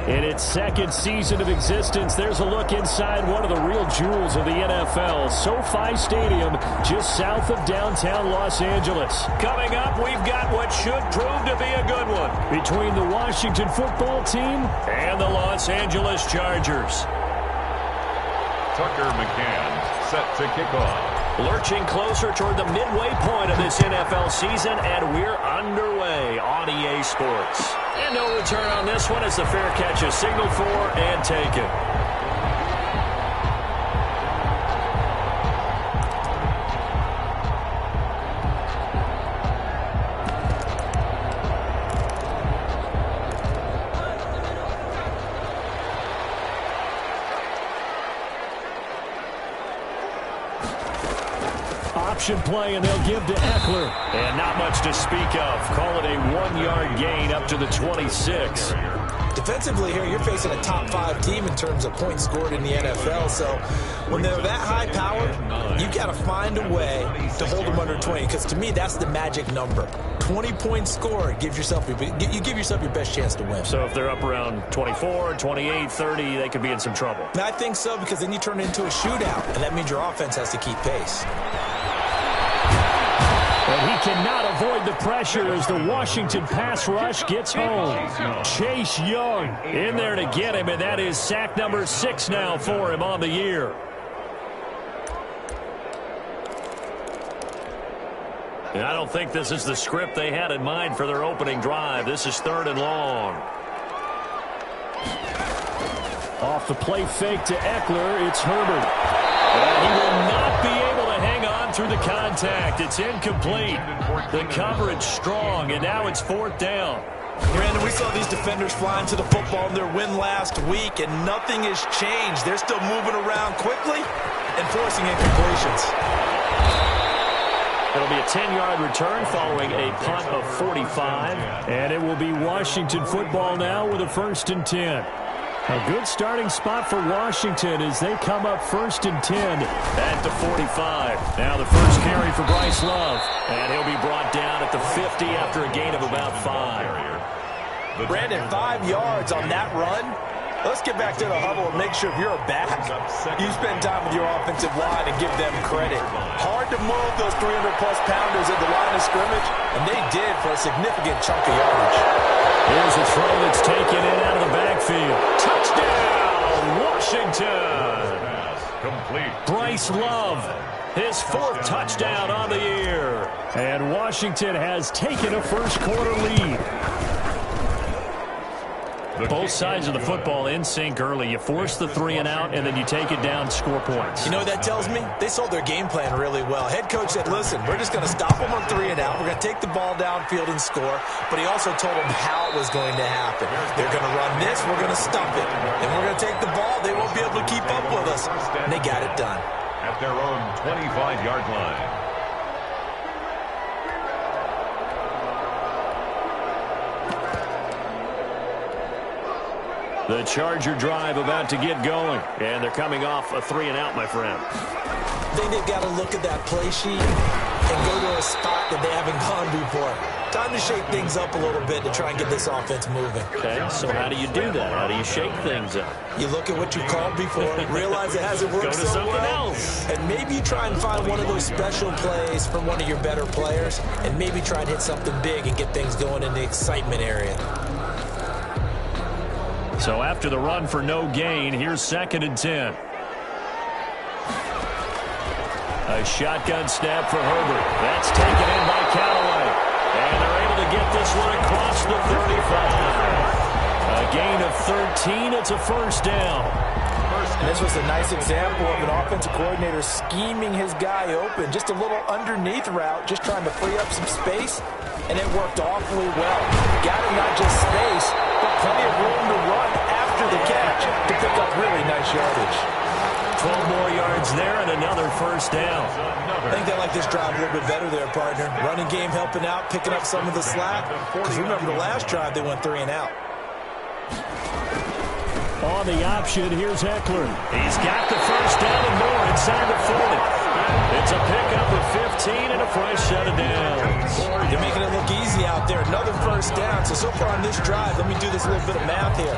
In its second season of existence, there's a look inside one of the real jewels of the NFL. SoFi Stadium, just south of downtown Los Angeles. Coming up, we've got what should prove to be a good one between the Washington football team and the Los Angeles Chargers. Tucker McCann set to kick off. Lurching closer toward the midway point of this NFL season, and we're underway on EA Sports. And no return on this one as the fair catch is signaled for and taken. Option play, and they'll give to Eckler. And not much to speak of. Call it a 1-yard gain up to the 26. Defensively here, you're facing a top 5 team in terms of points scored in the NFL. So when they're that high powered, you got to find a way to hold them under 20. Because to me, that's the magic number. 20 points scored, you give yourself your best chance to win. So if they're up around 24, 28, 30, they could be in some trouble. And I think so, because then you turn it into a shootout, and that means your offense has to keep pace. And he cannot avoid the pressure as the Washington pass rush gets home. Chase Young in there to get him, and that is sack number 6 now for him on the year. And I don't think this is the script they had in mind for their opening drive. This is 3rd and long. Off the play fake to Eckler, it's Herbert. And he will not be able to hang on through the contact. It's incomplete. The coverage strong, and now it's 4th down. Brandon, we saw these defenders flying to the football in their win last week, and nothing has changed. They're still moving around quickly and forcing incompletions. It'll be a 10-yard return following a punt of 45. And it will be Washington football now with a 1st and 10. A good starting spot for Washington as they come up 1st and 10 at the 45. Now the first carry for Bryce Love. And he'll be brought down at the 50 after a gain of about 5. Brandon, 5 yards on that run. Let's get back to the huddle and make sure if you're a back, you spend time with your offensive line and give them credit. Hard to move those 300-plus pounders at the line of scrimmage, and they did for a significant chunk of yardage. Here's a throw that's taken in out of the backfield. Touchdown, Washington! Complete. Bryce Love, his 4th touchdown on the year. And Washington has taken a first-quarter lead. Both sides of the football in sync early. You force the 3 and out, and then you take it down, score points. You know what that tells me? They sold their game plan really well. Head coach said, listen, we're just going to stop them on 3 and out. We're going to take the ball downfield and score. But he also told them how it was going to happen. They're going to run this. We're going to stop it. And we're going to take the ball. They won't be able to keep up with us. And they got it done. At their own 25-yard line. The Charger drive about to get going. And they're coming off a 3 and out, my friend. I think they've got to look at that play sheet and go to a spot that they haven't gone before. Time to shake things up a little bit to try and get this offense moving. Okay, so how do you do that? How do you shake things up? You look at what you called before, realize it hasn't worked so well, and maybe you try and find one of those special plays from one of your better players, and maybe try and hit something big and get things going in the excitement area. So after the run for no gain, here's 2nd and 10. A shotgun snap for Herbert. That's taken in by Callaway. And they're able to get this one across the 35. A gain of 13. It's a 1st down. And this was a nice example of an offensive coordinator scheming his guy open. Just a little underneath route, just trying to free up some space. And it worked awfully well. Got him not just space, but plenty of room to run after the catch to pick up really nice yardage. 12 more yards there and another 1st down. I think they like this drive a little bit better there, partner. Running game helping out, picking up some of the slack. Because remember the last drive, they went 3 and out. On the option, here's Eckler. He's got the 1st down and more inside the 40. It's a pickup of 15 and a fresh set of downs. They're making it look easy out there. Another 1st down. So far on this drive, let me do this little bit of math here.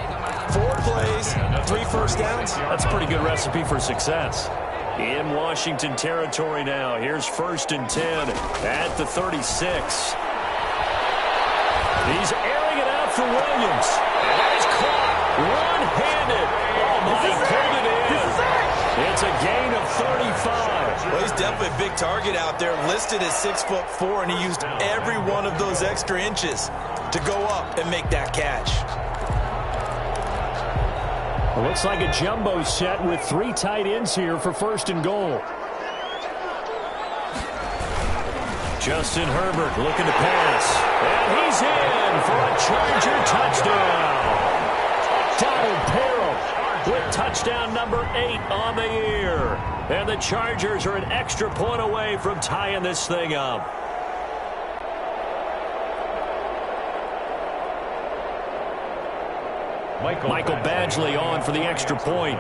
4 plays, 3 first downs. That's a pretty good recipe for success. In Washington territory now. Here's 1st and 10 at the 36. He's airing it out for Williams. And that is caught one-handed. Oh, my, he pulled it in. It's a gain of 35. Well, he's definitely a big target out there, listed at 6'4", and he used every one of those extra inches to go up and make that catch. It looks like a jumbo set with 3 tight ends here for 1st and goal. Justin Herbert looking to pass. And he's in for a Charger touchdown. Donald Parham with touchdown number 8 on the year. And the Chargers are an extra point away from tying this thing up. Michael Badgley on for the extra point.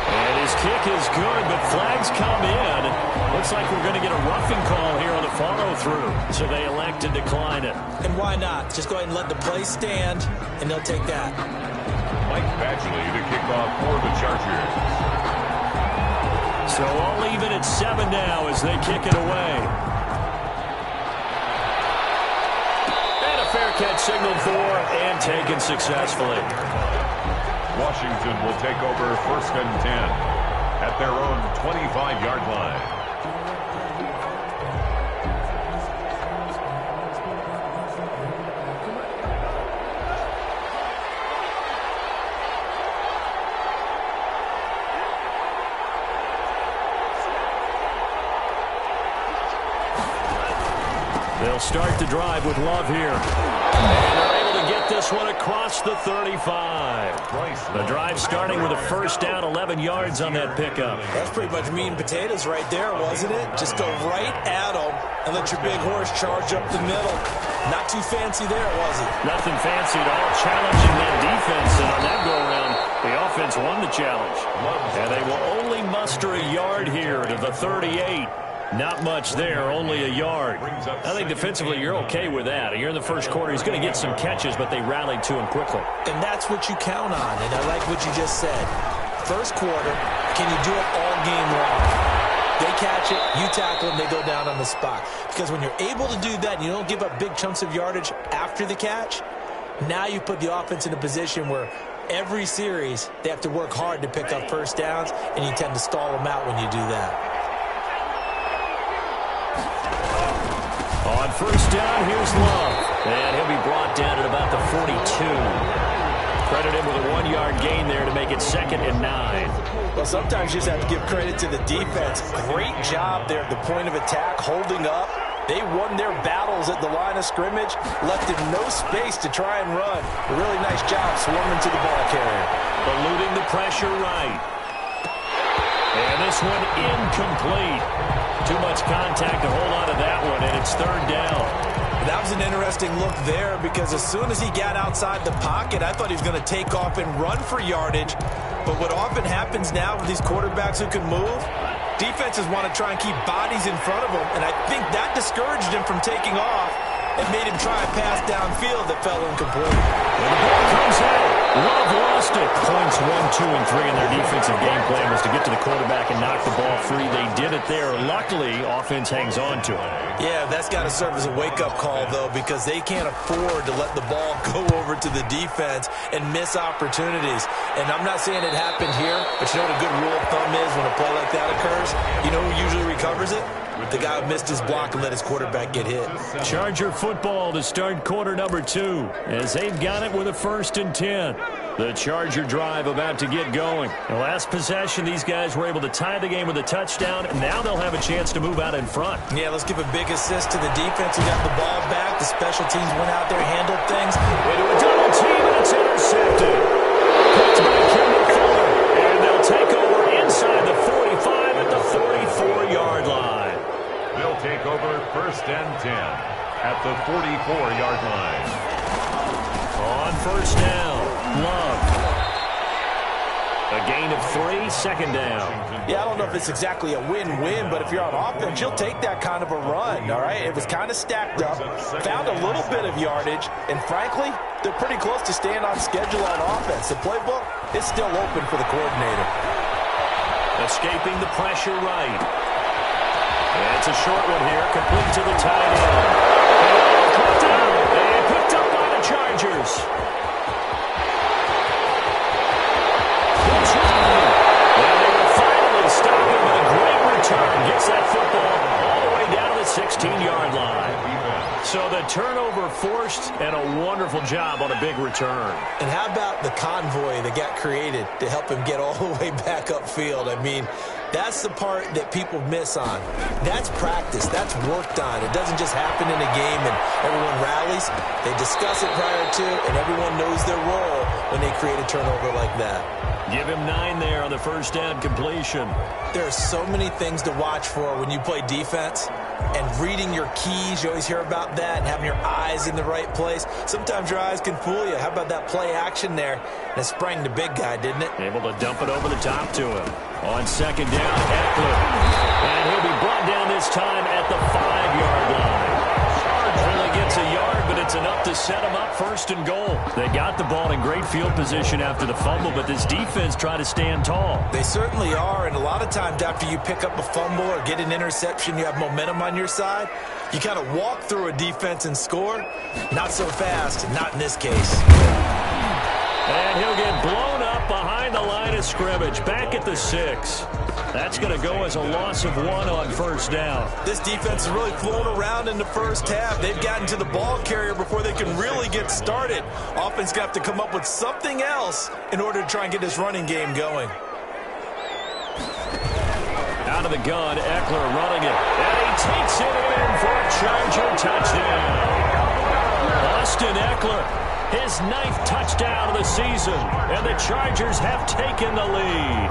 And his kick is good, but flags come in. Looks like we're going to get a roughing call here on the follow-through. So they elect to decline it. And why not? Just go ahead and let the play stand, and they'll take that. Mike Badgley to kick off for the Chargers. So all even at 7 now as they kick it away. Fair catch signaled for and taken successfully. Washington will take over 1st and 10 at their own 25-yard line. They'll start the drive with Love here. And they're able to get this one across the 35. The drive starting with a 1st down, 11 yards on that pickup. That's pretty much meat and potatoes right there, wasn't it? Just go right at them and let your big horse charge up the middle. Not too fancy there, was it? Nothing fancy at all. Challenging that defense, and on that go-around, the offense won the challenge. And they will only muster a yard here to the 38. Not much there, only a yard. I think defensively you're okay with that. You're in the first quarter. He's going to get some catches, but they rallied to him quickly. And that's what you count on, and I like what you just said. First quarter, can you do it all game long? They catch it, you tackle them, they go down on the spot. Because when you're able to do that and you don't give up big chunks of yardage after the catch, now you put the offense in a position where every series they have to work hard to pick up 1st downs, and you tend to stall them out when you do that. On 1st down, here's Love. And he'll be brought down at about the 42. Credit him with a 1-yard gain there to make it 2nd and 9. Well, sometimes you just have to give credit to the defense. Great job there at the point of attack, holding up. They won their battles at the line of scrimmage, left him no space to try and run. A really nice job swarming to the ball carrier. Eluding the pressure right. And this one incomplete. Too much contact to hold on to that one, and it's 3rd down. That was an interesting look there because as soon as he got outside the pocket, I thought he was going to take off and run for yardage. But what often happens now with these quarterbacks who can move, defenses want to try and keep bodies in front of them, and I think that discouraged him from taking off and made him try a pass downfield that fell incomplete. And the ball comes out. Love lost it. Points 1, 2, and 3 in their defensive game plan was to get to the quarterback and knock the ball free. They did it there. Luckily, offense hangs on to it. Yeah, that's got to serve as a wake-up call, though, because they can't afford to let the ball go over to the defense and miss opportunities. And I'm not saying it happened here, but you know what a good rule of thumb is when a play like that occurs? You know who usually recovers it? The guy who missed his block and let his quarterback get hit. Charger football to start quarter number 2 as they've got it with a 1st and 10. The Charger drive about to get going. The last possession, these guys were able to tie the game with a touchdown, and now they'll have a chance to move out in front. Yeah, let's give a big assist to the defense who got the ball back. The special teams went out there, handled things. Into a double team, and it's intercepted. Picked by Kendall Fuller, and they'll take over inside the 45 at the 44-yard line. They'll take over 1st and 10 at the 44-yard line. On 1st down, Love. A gain of 3, second down. Yeah, I don't know if it's exactly a win-win, but if you're on offense, you'll take that kind of a run, all right? It was kind of stacked up, found a little bit of yardage, and frankly, they're pretty close to staying on schedule on offense. The playbook is still open for the coordinator. Escaping the pressure right. And it's a short one here, complete to the tight end. And picked up by the Chargers. Gets that football all the way down to the 16-yard line. So the turnover forced and a wonderful job on a big return. And how about the convoy that got created to help him get all the way back upfield? I mean, that's the part that people miss on. That's practice. That's worked on. It doesn't just happen in a game and everyone rallies. They discuss it prior to, and everyone knows their role when they create a turnover like that. Give him 9 there on the first down completion. There are so many things to watch for when you play defense. And reading your keys, you always hear about that, and having your eyes in the right place. Sometimes your eyes can fool you. How about that play action there? And it sprang the big guy, didn't it? Able to dump it over the top to him. On second down, Eckler. And he'll be brought down this time at the 5-yard line. Only gets a yard, but it's enough to set him up first and goal. They got the ball in great field position after the fumble, but this defense tried to stand tall. They certainly are, and a lot of times after you pick up a fumble or get an interception, you have momentum on your side. You kind of walk through a defense and score. Not so fast, not in this case. And he'll get blown up behind the line of scrimmage, back at the 6. That's going to go as a loss of 1 on first down. This defense is really flown around in the first half. They've gotten to the ball carrier before they can really get started. Offense got to come up with something else in order to try and get this running game going. Out of the gun, Eckler running it. And he takes it in for a Charger touchdown. Austin Eckler, his 9th touchdown of the season. And the Chargers have taken the lead.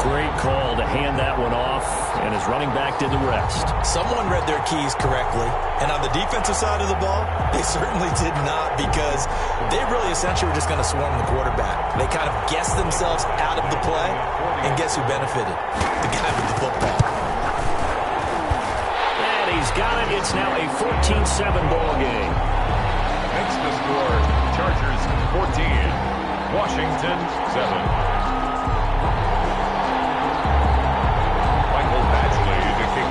Great call to hand that one off, and his running back did the rest. Someone read their keys correctly, and on the defensive side of the ball, they certainly did not, because they really essentially were just going to swarm the quarterback. They kind of guessed themselves out of the play, and guess who benefited? The guy with the football. And he's got it. It's now a 14-7 ball game. Makes the score Chargers 14, Washington 7.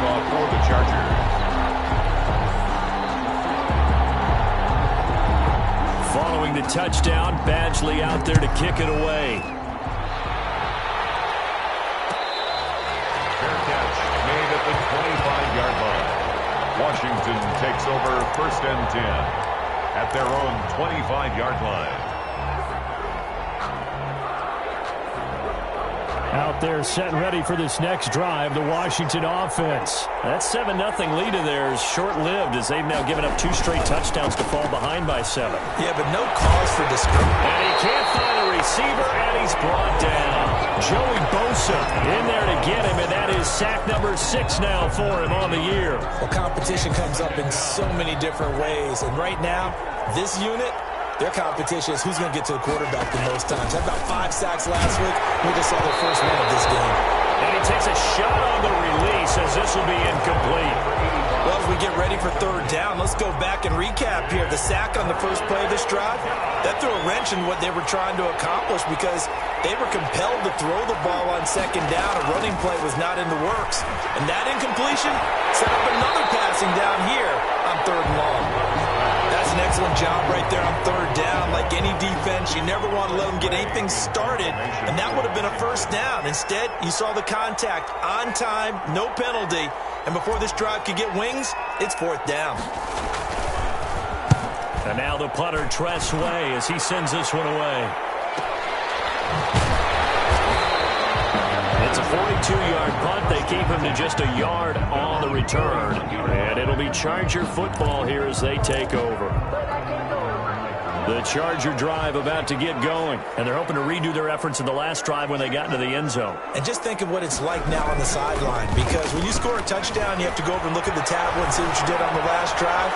For the Chargers. Following the touchdown, Badgley out there to kick it away. Fair catch made at the 25-yard line. Washington takes over first and 10 at their own 25-yard line. Out there set and ready for this next drive, the Washington offense. That 7-0 lead of theirs short-lived as they've now given up 2 straight touchdowns to fall behind by 7. Yeah, but no cause for despair. And he can't find a receiver, and he's brought down. Joey Bosa in there to get him, and that is sack number 6 now for him on the year. Well, competition comes up in so many different ways, and right now, this unit, their competition is who's going to get to the quarterback the most times. Had about 5 sacks last week. We just saw their first one of this game. And he takes a shot on the release as this will be incomplete. Well, as we get ready for third down, let's go back and recap here. The sack on the first play of this drive, that threw a wrench in what they were trying to accomplish because they were compelled to throw the ball on second down. A running play was not in the works. And that incompletion set up another passing down here on third and long. That's an excellent job right there on third down. Like any defense, you never want to let them get anything started, and that would have been a first down. Instead, you saw the contact on time, no penalty, and before this drive could get wings, it's fourth down. And now the punter, Tress Way, as he sends this one away. It's a 42-yard punt. They keep him to just a yard on the return. And it'll be Charger football here as they take over. The Charger drive about to get going. And they're hoping to redo their efforts in the last drive when they got into the end zone. And just think of what it's like now on the sideline. Because when you score a touchdown, you have to go over and look at the tablet and see what you did on the last drive.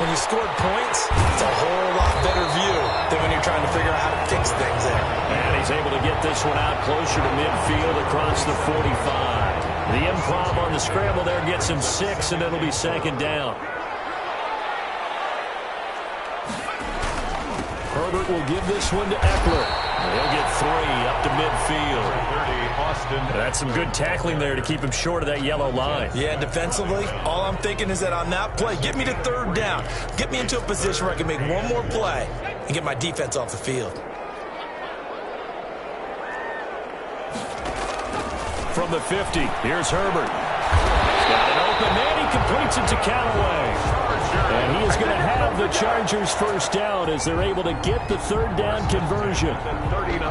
when you scored points, it's a whole lot better view than when you're trying to figure out how to fix things there. And he's able to get this one out closer to midfield across the 45. The improv on the scramble there gets him 6, and it'll be second down. Herbert will give this one to Eckler. He'll get 3 up to midfield. 30, Austin. That's some good tackling there to keep him short of that yellow line. Yeah, defensively, all I'm thinking is that on that play, get me to third down. Get me into a position where I can make one more play and get my defense off the field. From the 50, here's Herbert. He's got an open man. He completes it to Callaway. And he is going to have the Chargers first down as they're able to get the third down conversion.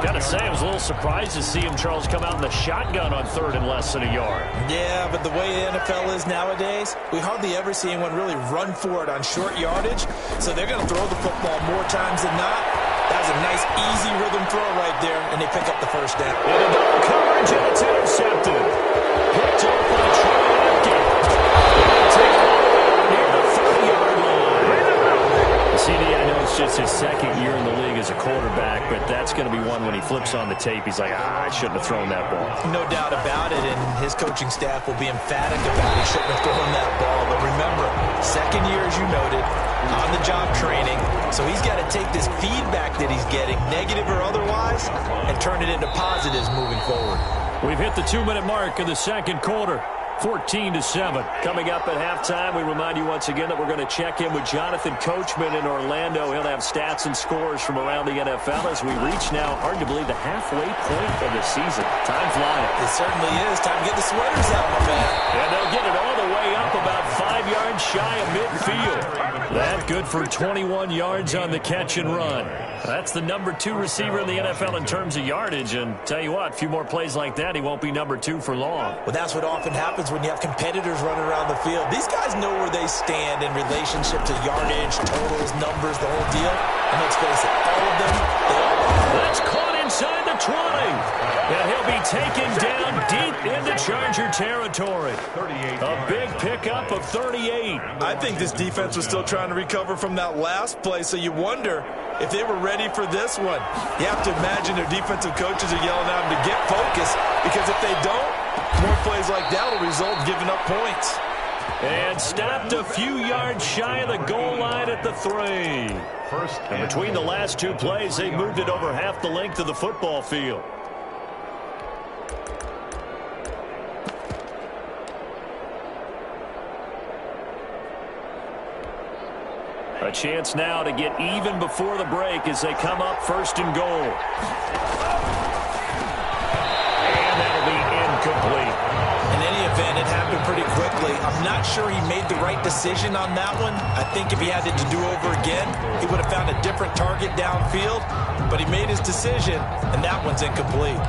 Got to say, I was a little surprised to see him, Charles, come out in the shotgun on third and less than a yard. Yeah, but the way the NFL is nowadays, we hardly ever see anyone really run for it on short yardage. So they're going to throw the football more times than not. That was a nice, easy rhythm throw right there, and they pick up the first down. Into double coverage, and it's intercepted. Picked up by Trey Atkins. Take it all the way out near the 30-yard line. CD, I know it's just his second year in the league as a quarterback, but that's going to be one when he flips on the tape, he's like, I shouldn't have thrown that ball. No doubt about it, and his coaching staff will be emphatic about he shouldn't have thrown that ball. But remember, second year, as you noted, on-the-job training, so he's got to take this feedback that he's getting, negative or otherwise, and turn it into positives moving forward. We've hit the 2-minute mark in the second quarter. 14-7. Coming up at halftime, we remind you once again that we're going to check in with Jonathan Coachman in Orlando. He'll have stats and scores from around the NFL as we reach now, hard to believe, the halfway point of the season. Time flying. It certainly is. Time to get the sweaters out, my man. And they'll get it all the way up about 5 yards shy of midfield. That good for 21 yards on the catch and run. That's the number 2 receiver in the NFL in terms of yardage. And tell you what, a few more plays like that, he won't be number 2 for long. Well, that's what often happens when you have competitors running around the field. These guys know where they stand in relationship to yardage, totals, numbers, the whole deal. And let's face it, all of them, they all are. That's caught inside the 20. And he'll be taken down deep into Charger territory. A big pickup of 38. I think this defense was still trying to recover from that last play, so you wonder if they were ready for this one. You have to imagine their defensive coaches are yelling at them to get focused, because if they don't, more plays like that will result in giving up points. And stopped a few yards shy of the goal line at the 3. And between the last 2 plays, they moved it over half the length of the football field. A chance now to get even before the break as they come up first and goal. And that'll be incomplete. In any event, it happened pretty quickly. I'm not sure he made the right decision on that one. I think if he had it to do over again, he would have found a different target downfield. But he made his decision, and that one's incomplete.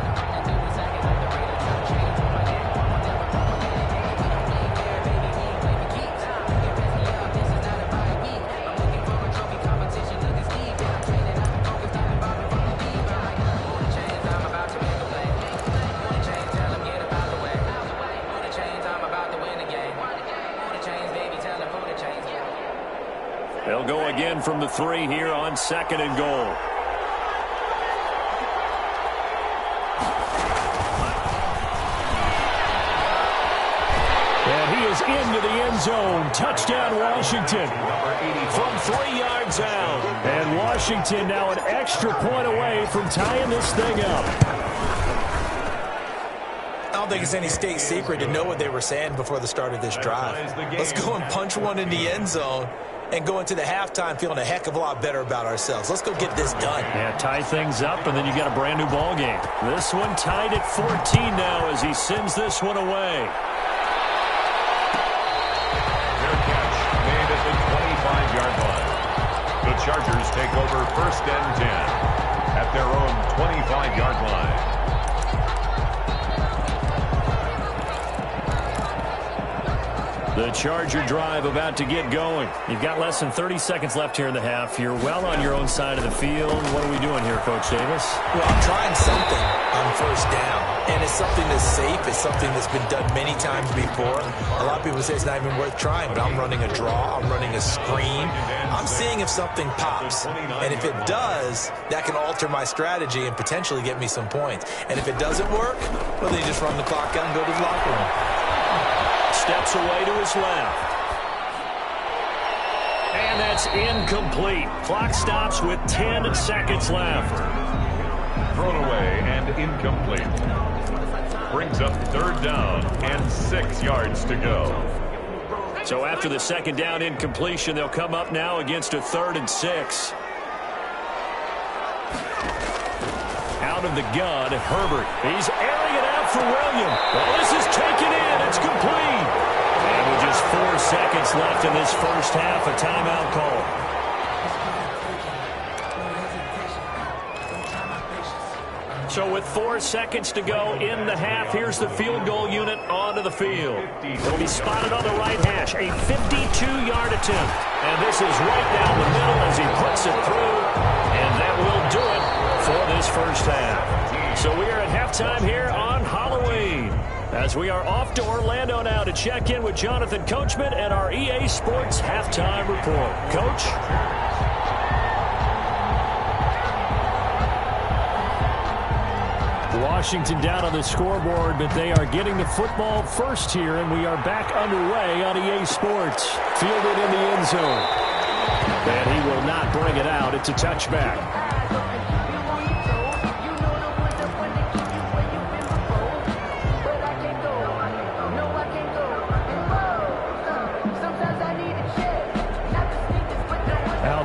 They'll go again from the 3 here on second and goal. And he is into the end zone. Touchdown, Washington. From 3 yards out. And Washington now an extra point away from tying this thing up. I don't think it's any state secret to know what they were saying before the start of this drive. Let's go and punch one in the end zone and go into the halftime feeling a heck of a lot better about ourselves. Let's go get this done. Yeah, tie things up, and then you got a brand new ball game. This one tied at 14 now as he sends this one away. Their catch made at the 25-yard line. The Chargers take over first and 10 at their own 25-yard line. The Charger drive about to get going. You've got less than 30 seconds left here in the half. You're well on your own side of the field. What are we doing here, Coach Davis? Well, I'm trying something on first down. And it's something that's safe. It's something that's been done many times before. A lot of people say it's not even worth trying, but I'm running a draw. I'm running a screen. I'm seeing if something pops. And if it does, that can alter my strategy and potentially get me some points. And if it doesn't work, well, then you just run the clock out and go to the locker room. Steps away to his left. And that's incomplete. Clock stops with 10 seconds left. Thrown away and incomplete. Brings up third down and 6 yards to go. So after the second down incompletion, they'll come up now against a 3rd and 6. Out of the gun, Herbert. He's airing it out for Williams. Well, this is taken in. It's complete. And with just 4 seconds left in this first half, a timeout call. So with 4 seconds to go in the half, here's the field goal unit onto the field. It'll be spotted on the right hash, a 52-yard attempt. And this is right down the middle as he puts it through. And that will do it for this first half. So we are at halftime here on Halloween, as we are off to Orlando now to check in with Jonathan Coachman and our EA Sports halftime report. Coach? Washington down on the scoreboard, but they are getting the football first here, and we are back underway on EA Sports. Fielded in the end zone. And he will not bring it out. It's a touchback.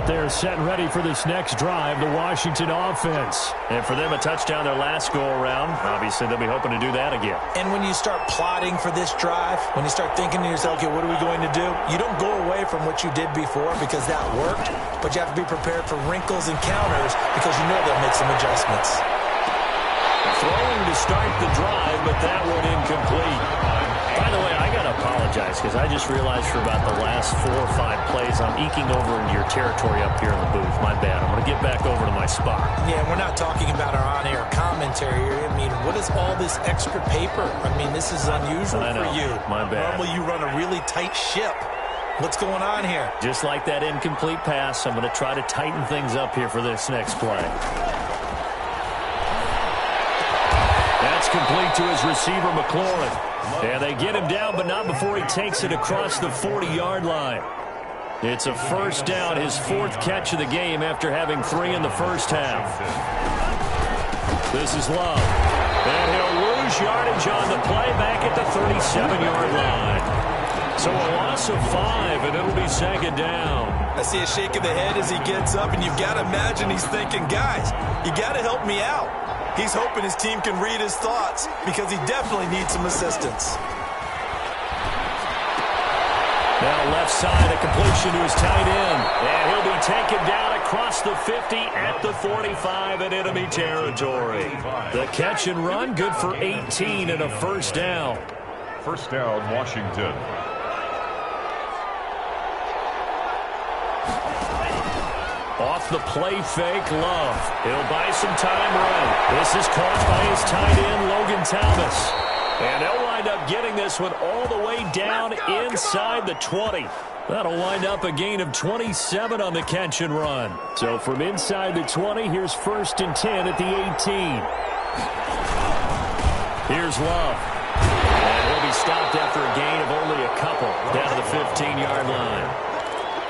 They're set and ready for this next drive, the Washington offense. And for them, a touchdown their last go-around. Obviously, they'll be hoping to do that again. And when you start plotting for this drive, when you start thinking to yourself, okay, what are we going to do? You don't go away from what you did before because that worked, but you have to be prepared for wrinkles and counters because you know they'll make some adjustments. Throwing to start the drive, but that one incomplete. By the way, I got to apologize because I just realized for about the last 4 or 5 plays, I'm eking over into your territory up here in the booth. My bad. I'm going to get back over to my spot. Yeah, we're not talking about our on-air commentary here. I mean, what is all this extra paper? I mean, this is unusual for you. My bad. Normally, you run a really tight ship. What's going on here? Just like that incomplete pass, I'm going to try to tighten things up here for this next play. That's complete to his receiver, McLaurin. And they get him down, but not before he takes it across the 40-yard line. It's a first down, his 4th catch of the game after having 3 in the first half. This is Love. And he'll lose yardage on the play back at the 37-yard line. So a loss of 5, and it'll be 2nd down. I see a shake of the head as he gets up, and you've got to imagine he's thinking, guys, you got to help me out. He's hoping his team can read his thoughts because he definitely needs some assistance. Now left side, a completion to his tight end. And he'll be taken down across the 50 at the 45 in enemy territory. The catch and run, good for 18 and a first down. First down, Washington. Off the play fake, Love. He'll buy some time right. This is caught by his tight end, Logan Thomas. And they'll wind up getting this one all the way down inside the 20. That'll wind up a gain of 27 on the catch and run. So from inside the 20, here's 1st and 10 at the 18. Here's Love. And he'll be stopped after a gain of only a couple down to the 15-yard line.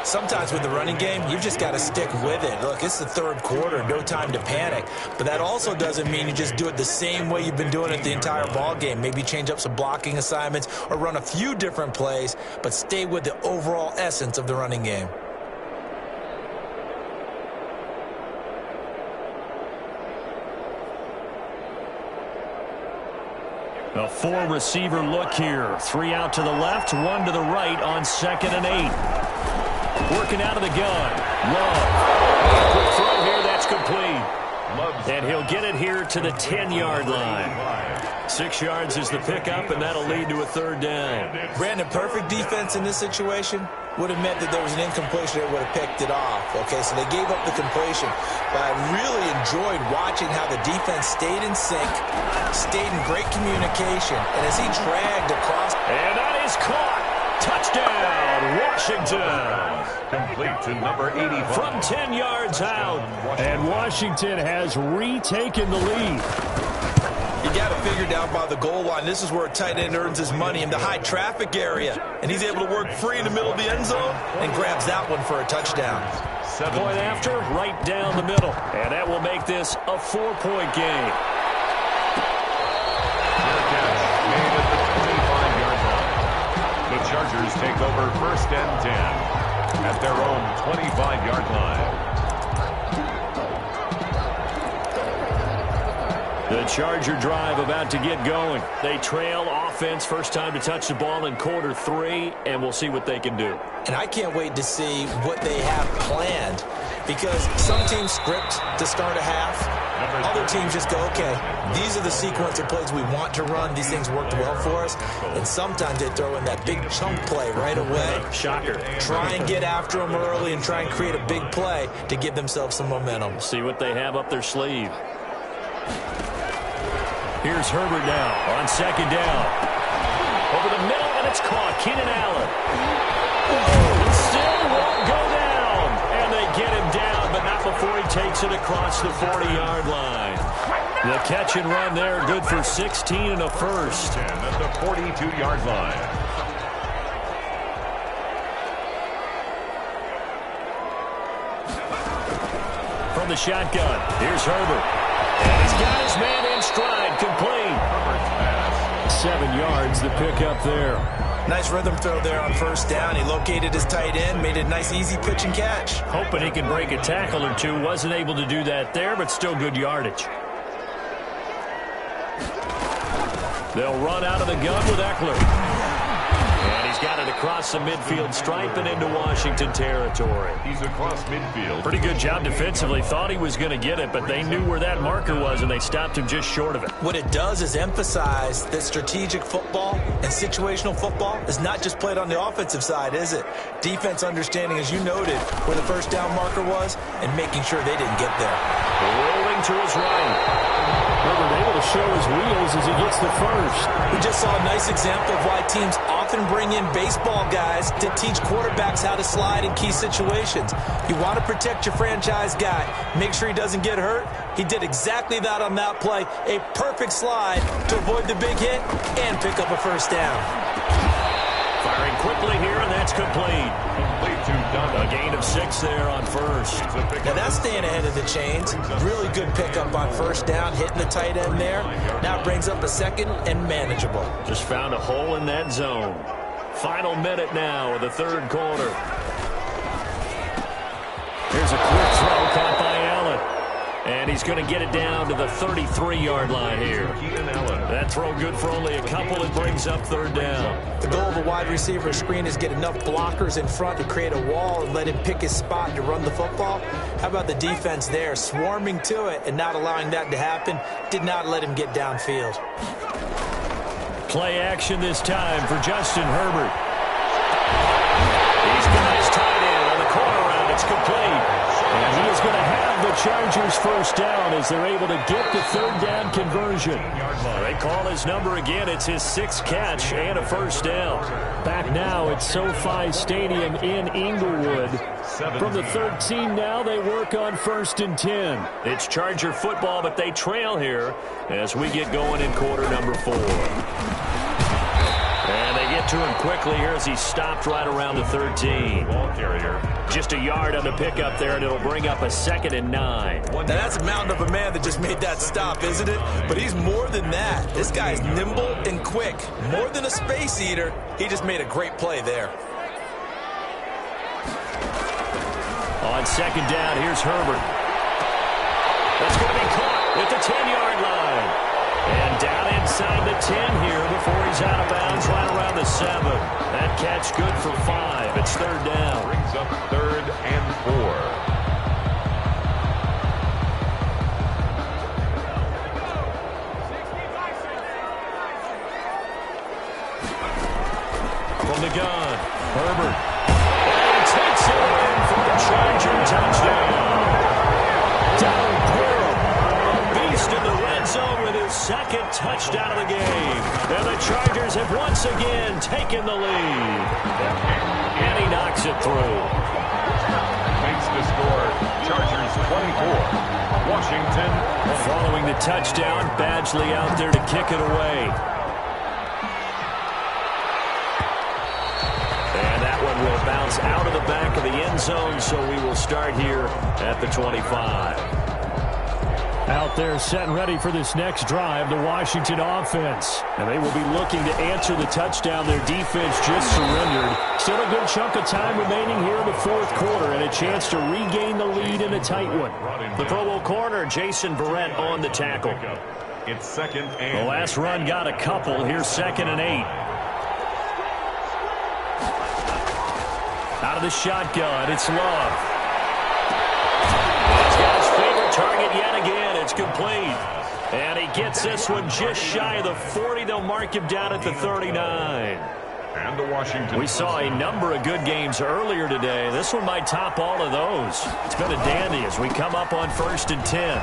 Sometimes with the running game, you've just got to stick with it. Look, it's the 3rd quarter, no time to panic. But that also doesn't mean you just do it the same way you've been doing it the entire ball game. Maybe change up some blocking assignments or run a few different plays, but stay with the overall essence of the running game. A 4-receiver look here. 3 out to the left, 1 to the right on 2nd and 8. Working out of the gun. Love. Quick throw here. That's complete. And he'll get it here to the 10-yard line. 6 yards is the pickup, and that'll lead to a third down. Brandon, perfect defense in this situation would have meant that there was an incompletion that would have picked it off. Okay, so they gave up the completion. But I really enjoyed watching how the defense stayed in sync, stayed in great communication, and as he dragged across. And that is caught. Touchdown, Washington. Complete to number 85. From 10 yards out. And Washington has retaken the lead. You got to figure down by the goal line. This is where a tight end earns his money in the high traffic area. And he's able to work free in the middle of the end zone and grabs that one for a touchdown. Point after, right down the middle. And that will make this a 4-point game. Made at the 25-yard line. The Chargers take over first and 10 at their own 25-yard line. The Charger drive about to get going. They trail offense, first time to touch the ball in quarter 3, and we'll see what they can do. And I can't wait to see what they have planned, because some teams script to start a half. Other teams just go, okay, these are the sequence of plays we want to run. These things worked well for us. And sometimes they throw in that big chunk play right away. Shocker. Try and get after them early and try and create a big play to give themselves some momentum. See what they have up their sleeve. Here's Herbert now on second down. Over the middle, and it's caught. Keenan Allen. Still won't go down. And they get him down, but not before he takes it across the 40-yard line. The catch and run there, good for 16 and a first. And at the 42-yard line. From the shotgun, here's Herbert. And he's got his man in stride, complete. 7 yards, the pickup there. Nice rhythm throw there on first down. He located his tight end, made a nice easy pitch and catch. Hoping he can break a tackle or two. Wasn't able to do that there, but still good yardage. They'll run out of the gun with Eckler. And he's got it across the midfield stripe and into Washington territory. He's across midfield. Pretty good job defensively. Thought he was going to get it, but they knew where that marker was, and they stopped him just short of it. What it does is emphasize that strategic football and situational football is not just played on the offensive side, is it? Defense understanding, as you noted, where the first down marker was and making sure they didn't get there. Rolling to his right. Herbert able to show his wheels as he gets the first. We just saw a nice example of why teams often bring in baseball guys to teach quarterbacks how to slide in key situations. You want to protect your franchise guy. Make sure he doesn't get hurt. He did exactly that on that play. A perfect slide to avoid the big hit and pick up a first down. Firing quickly here, and that's complete. A gain of 6 there on first. Now that's staying ahead of the chains. Really good pickup on first down, hitting the tight end there. Now brings up a second and manageable. Just found a hole in that zone. Final minute now of the third quarter. Here's a quick throw caught by Allen. And he's going to get it down to the 33-yard line here. That throw good for only a couple. It brings up third down. The goal of a wide receiver screen is get enough blockers in front to create a wall and let him pick his spot to run the football. How about the defense there, swarming to it and not allowing that to happen? Did not let him get downfield. Play action this time for Justin Herbert. He's got his tight end on the corner route. It's complete. And he is going to have the Chargers first down as they're able to get the third down conversion. They call his number again. It's his 6th catch and a first down. Back now at SoFi Stadium in Inglewood. From the 13 now, they work on first and 10. It's Charger football, but they trail here as we get going in quarter number 4. And they get to him quickly here as he stopped right around the 13. Ball carrier. Just a yard on the pickup there, and it'll bring up a 2nd and 9. Now that's a mountain of a man that just made that stop, isn't it? But he's more than that. This guy's nimble and quick. More than a space eater. He just made a great play there. On second down, here's Herbert. That's going to be caught at the 10-yard line. And down inside the 10 here before he's out of bounds right around the 7. That catch good for 5. It's third down. Brings up 3rd and 4. Herbert. And he takes it in for a Charger touchdown. Donald Parham, a beast in the red zone with his second touchdown of the game. And the Chargers have once again taken the lead. And he knocks it through. Makes the score Chargers 24. Washington. Following the touchdown, Badgley out there to kick it away. And that one will bounce out of the back of the end zone, so we will start here at the 25. Out there set and ready for this next drive, the Washington offense. And they will be looking to answer the touchdown their defense just surrendered. Still a good chunk of time remaining here in the fourth quarter and a chance to regain the lead in a tight one. The Pro Bowl corner, Jason Verrett, on the tackle. It's second and... The last run got a couple. Here's 2nd and 8. Out of the shotgun, it's Love. He's got his favorite target yet again. It's complete. And he gets this one just shy of the 40. They'll mark him down at the 39. And the Washington. We saw a number of good games earlier today. This one might top all of those. It's been a dandy as we come up on 1st and 10.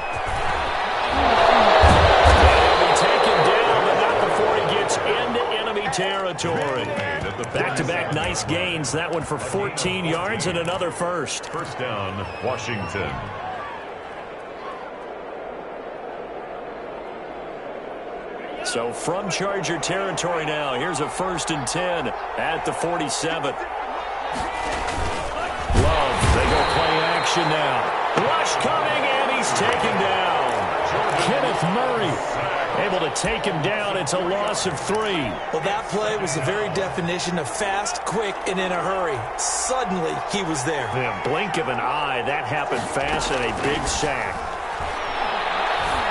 He'll be taken down, but not before he gets into enemy territory. Back-to-back nice gains. That one for 14 yards and another first. First down, Washington. So from Charger territory now, here's a 1st and 10 at the 47. Love, they go play action now. Rush coming, and he's taken down. Kenneth Murray able to take him down. It's a loss of 3. Well, that play was the very definition of fast, quick, and in a hurry. Suddenly, he was there. The blink of an eye, that happened fast, and a big sack.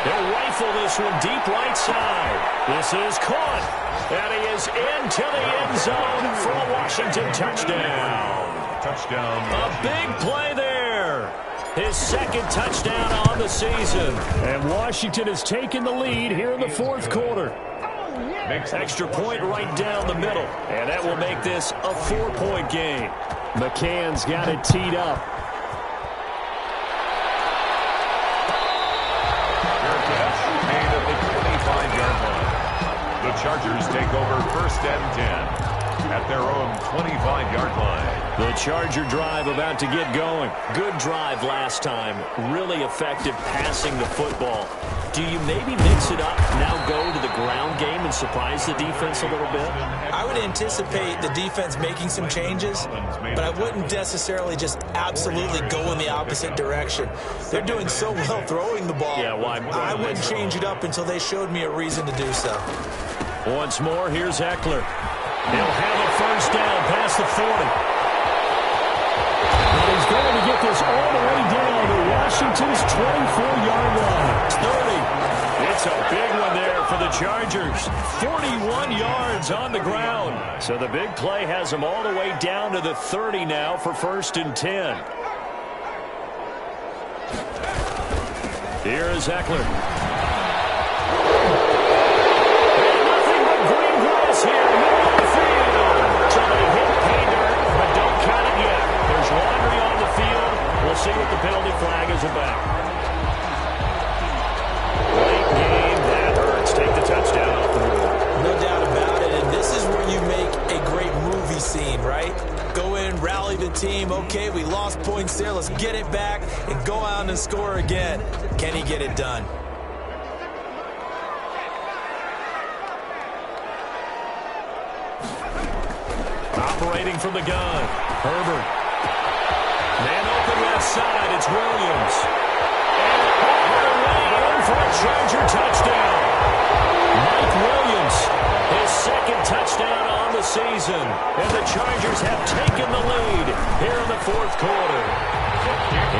They'll rifle this one deep right side. This is caught. And he is into the end zone for a Washington touchdown. Touchdown. A big play there. His 2nd touchdown on the season. And Washington has taken the lead here in the fourth quarter. Extra point right down the middle. And that will make this a 4-point game. McCann's got it teed up. The Chargers take over 1st and 10 at their own 25-yard line. The Charger drive about to get going. Good drive last time. Really effective passing the football. Do you maybe mix it up, now go to the ground game and surprise the defense a little bit? I would anticipate the defense making some changes, but I wouldn't necessarily just absolutely go in the opposite direction. They're doing so well throwing the ball. Yeah, why? I wouldn't change it up until they showed me a reason to do so. Once more, here's Eckler. He'll have a first down past the 40. And he's going to get this all the way down to Washington's 24-yard line. 30. It's a big one there for the Chargers. 41 yards on the ground. So the big play has them all the way down to the 30 now for 1st and 10. Here is Eckler. Here, middle of the field. So they hit pay dirt, but don't count it yet. There's laundry on the field. We'll see what the penalty flag is about. Late game, that hurts. Take the touchdown off the board. No doubt about it, and this is where you make a great movie scene, right? Go in, rally the team. Okay, we lost points there. Let's get it back and go out and score again. Can he get it done? Operating from the gun, Herbert. Man open left side, it's Williams. And all the way in for a Charger touchdown. Mike Williams, his 2nd touchdown on the season. And the Chargers have taken the lead here in the fourth quarter.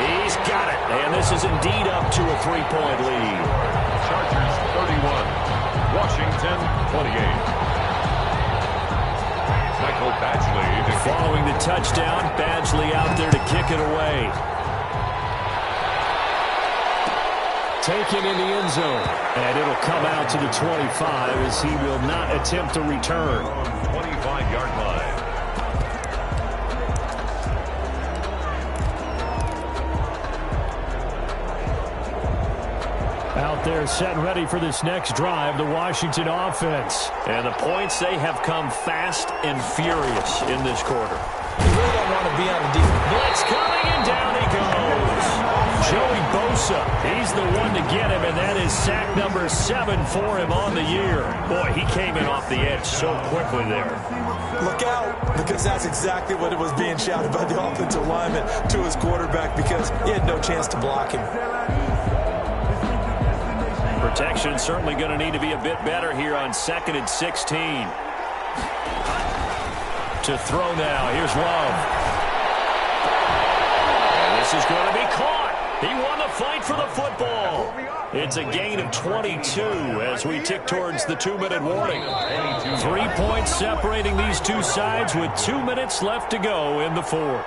He's got it, and this is indeed up to a 3-point lead. Chargers 31, Washington 28. Badgley. Following the touchdown, Badgley out there to kick it away. Taken in the end zone. And it'll come out to the 25 as he will not attempt to return. 25-yard line. there set and ready for this next drive, the Washington offense. And the points, they have come fast and furious in this quarter. You really don't want to be on the defense. Blitz coming, and down he goes. Joey Bosa, he's the one to get him, and that is sack number 7 for him on the year. Boy, he came in off the edge so quickly there. Look out, because that's exactly what it was being shouted by the offensive lineman to his quarterback, because he had no chance to block him. Protection certainly going to need to be a bit better here on 2nd and 16. To throw now, here's Love. And this is going to be caught. He won the fight for the football. It's a gain of 22 as we tick towards the 2-minute warning. 3 points separating these two sides with 2 minutes left to go in the fourth.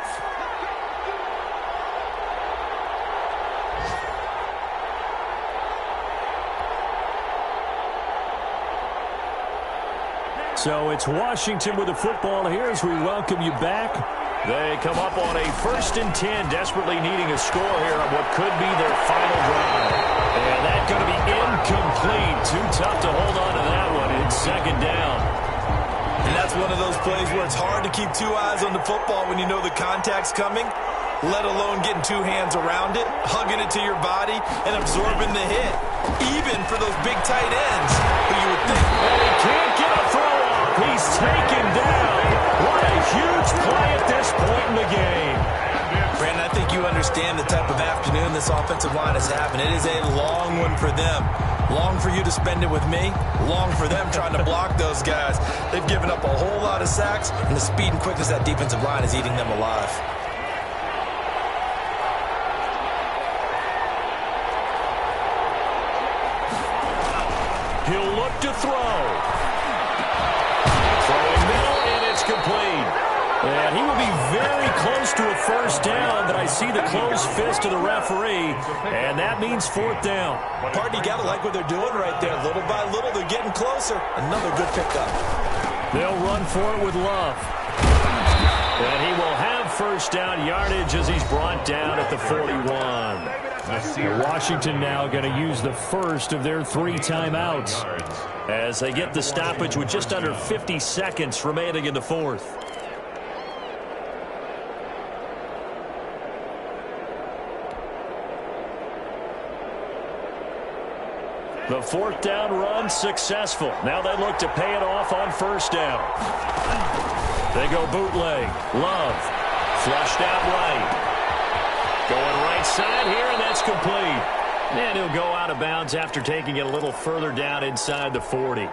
So it's Washington with the football here as we welcome you back. They come up on a 1st and 10, desperately needing a score here on what could be their final drive. And that's going to be incomplete. Too tough to hold on to that one. It's 2nd down. And that's one of those plays where it's hard to keep 2 eyes on the football when you know the contact's coming, let alone getting 2 hands around it, hugging it to your body, and absorbing the hit, even for those big tight ends who you would think. And he can't get a throw off. He's taken down. What a huge play at this point in the game. Brandon, I think you understand the type of afternoon this offensive line is having. It is a long one for them. Long for you to spend it with me. Long for them trying to block those guys. They've given up a whole lot of sacks, and the speed and quickness of that defensive line is eating them alive. He'll look to throw. Throwing middle, and it's complete. And he will be very close to a 1st down, but I see the closed fist of the referee, and that means 4th down. Partner, you got to like what they're doing right there. Little by little, they're getting closer. Another good pickup. They'll run for it with Love. And he will have 1st down yardage as he's brought down at the 41. Washington now going to use the first of their 3 timeouts as they get the stoppage with just under 50 seconds remaining in the fourth. The 4th down run successful. Now they look to pay it off on 1st down. They go bootleg. Love. Flushed out right. Going right side here, and that's complete. And he'll go out of bounds after taking it a little further down inside the 40.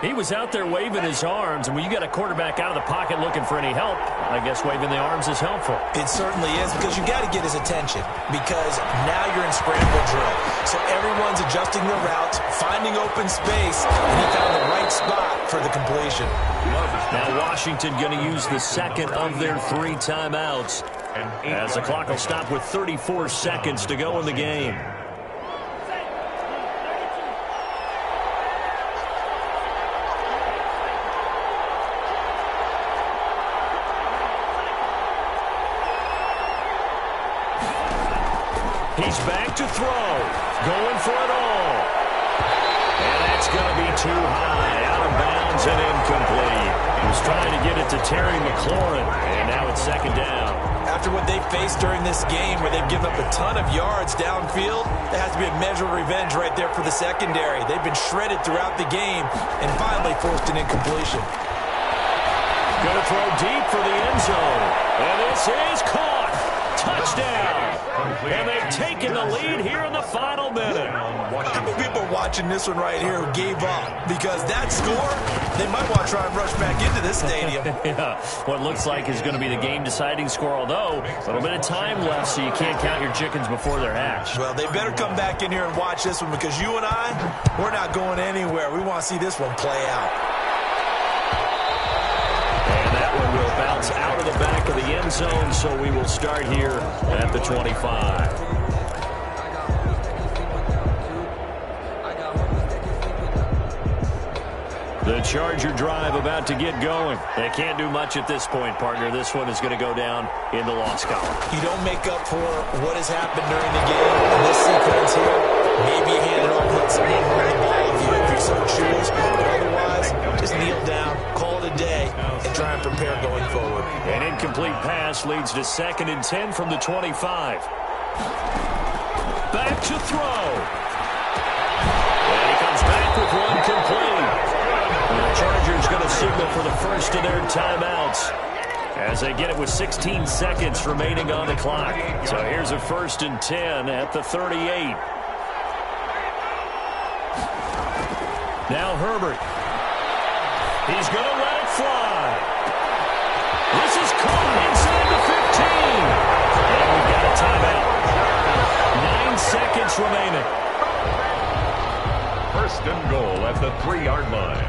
He was out there waving his arms, and when you got a quarterback out of the pocket looking for any help, I guess waving the arms is helpful. It certainly is, because you got to get his attention, because now you're in scramble drill. So everyone's adjusting their routes, finding open space, and he found the right spot for the completion. Now Washington going to use the 2nd of their 3 timeouts, as the clock will stop with 34 seconds to go in the game. He's back to throw. Going for it all. And that's going to be too high. Out of bounds and incomplete. He was trying to get it to Terry McLaurin. And now it's 2nd down. After what they faced during this game, where they've given up a ton of yards downfield, there has to be a measure of revenge right there for the secondary. They've been shredded throughout the game and finally forced an incompletion. Going to throw deep for the end zone. And this is caught. Touchdown. And they've taken the lead here in the final minute. How many people watching this one right here who gave up? Because that score, they might want to try and rush back into this stadium. Yeah, what looks like is going to be the game-deciding score, although a little bit of time left, so you can't count your chickens before they're hatched. Well, they better come back in here and watch this one, because you and I, we're not going anywhere. We want to see this one play out. And that one will bounce out of the back of the end zone, so we will start here at the 25. The Charger drive about to get going. They can't do much at this point, partner. This one is going to go down in the loss column. You don't make up for what has happened during the game in this sequence here Maybe hand it off and let someone run the ball with you if you so choose. But otherwise, just kneel down, call it a day, and try and prepare going forward. An incomplete pass leads to 2nd and 10 from the 25. Back to throw. And he comes back with one complete. And the Chargers going to signal for the first of their timeouts as they get it with 16 seconds remaining on the clock. So here's a 1st and 10 at the 38. Now Herbert. He's going to let it fly. This is caught inside the 15. And we've got a timeout. 9 seconds remaining. 1st and goal at the 3-yard line.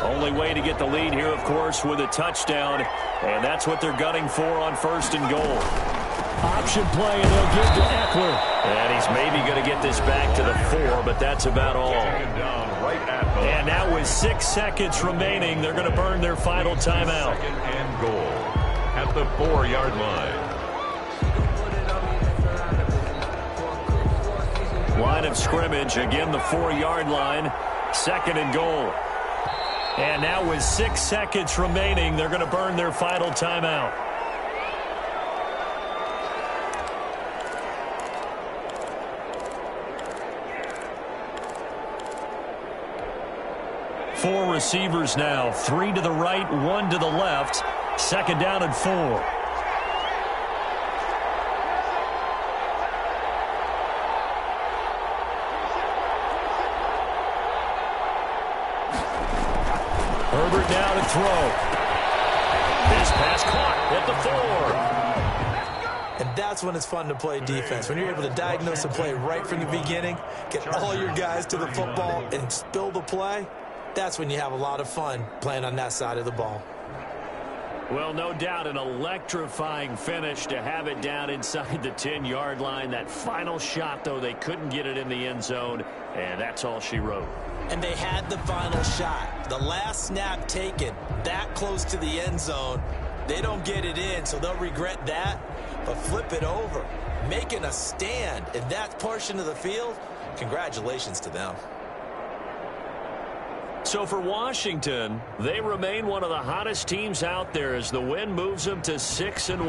Only way to get the lead here, of course, with a touchdown. And that's what they're gunning for on 1st and goal. Option play, and they'll give to Eckler. And he's maybe going to get this back to the 4, but that's about all. And now with 6 seconds remaining, they're going to burn their final timeout. 2nd and goal at the 4-yard line. Line of scrimmage, again the 4-yard line. 2nd and goal. And now with 6 seconds remaining, they're going to burn their final timeout. Four receivers now, 3 to the right, 1 to the left. 2nd down and 4. Herbert now to throw. His pass caught at the 4. And that's when it's fun to play defense. When you're able to diagnose a play right from the beginning, get all your guys to the football, and spill the play, that's when you have a lot of fun playing on that side of the ball. Well, no doubt an electrifying finish to have it down inside the 10-yard line. That final shot, though, they couldn't get it in the end zone, and that's all she wrote. And they had the final shot. The last snap taken that close to the end zone. They don't get it in, so they'll regret that. But flip it over, making a stand in that portion of the field, congratulations to them. So for Washington, they remain one of the hottest teams out there as the win moves them to 6-1.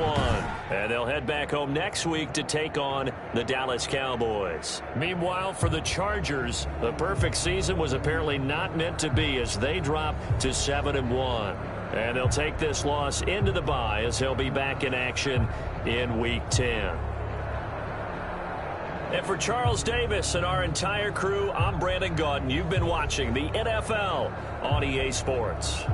And they'll head back home next week to take on the Dallas Cowboys. Meanwhile, for the Chargers, the perfect season was apparently not meant to be as they drop to 7-1. And they'll take this loss into the bye as they'll be back in action in Week 10. And for Charles Davis and our entire crew, I'm Brandon Gaudin. You've been watching the NFL on EA Sports.